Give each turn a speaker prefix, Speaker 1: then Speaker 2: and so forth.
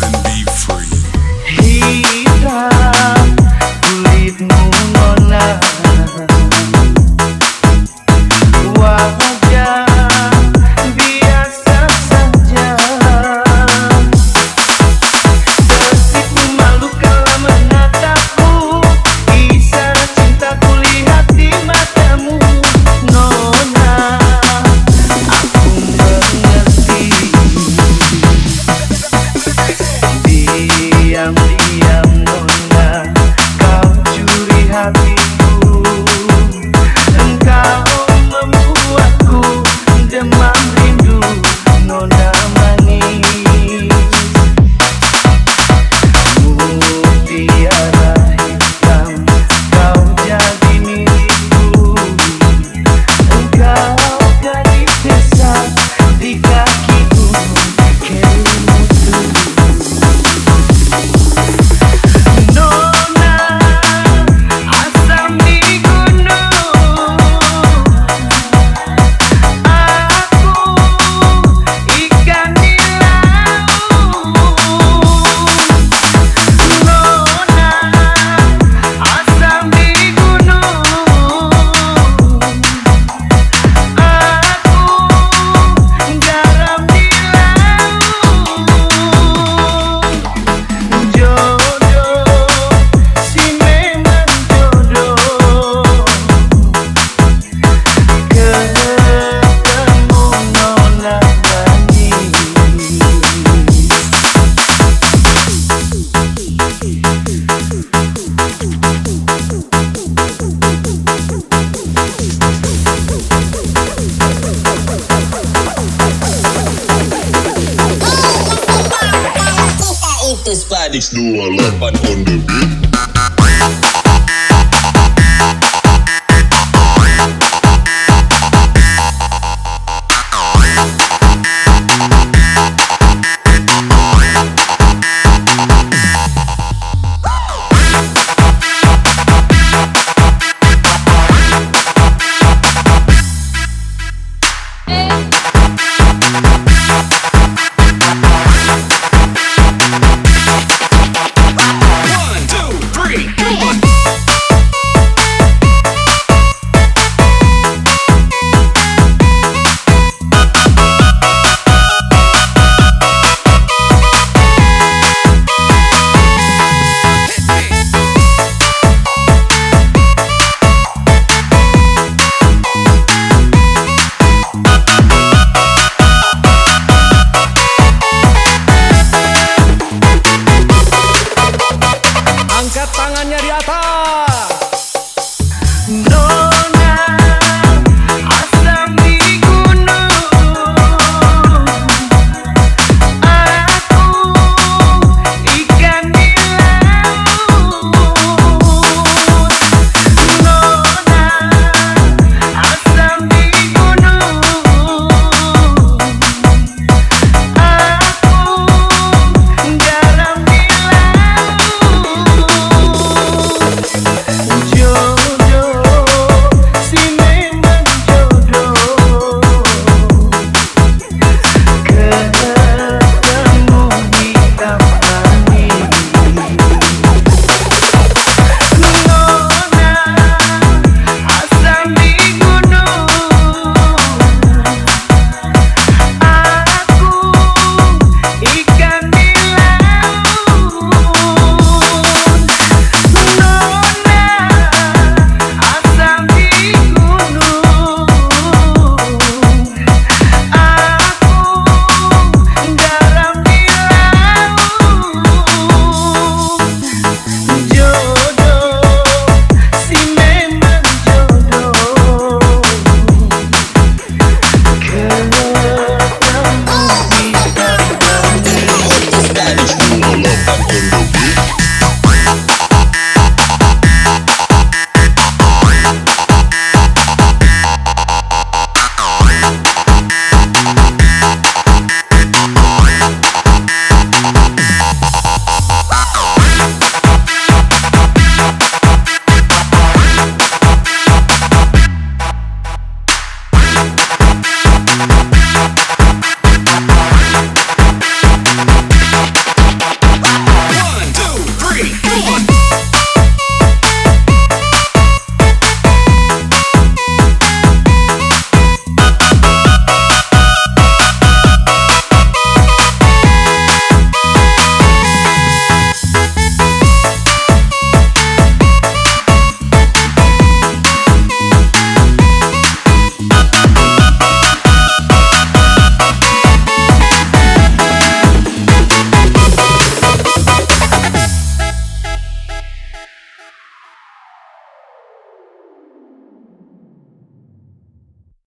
Speaker 1: mind be free.
Speaker 2: Hitam kulitmu nona, wajah biasa saja. Tersipu malu kala menatapku, isyarat cinta kulihat di matamu nona. Aku mengerti, diam-diam nona kau curi hatiku. Engkau membuatku demam rindu nona manis. Mutiara hitam kau jadi milikku. Engkau gadis desa di kaki gunung Kelimutu. Nona, asam di gunung, aku ikan di laut. Nona, asam di gunung, aku garam di laut. Jodoh, si memang jodoh, ketemu nona manis.
Speaker 3: Itu Spadix 28 on the beat.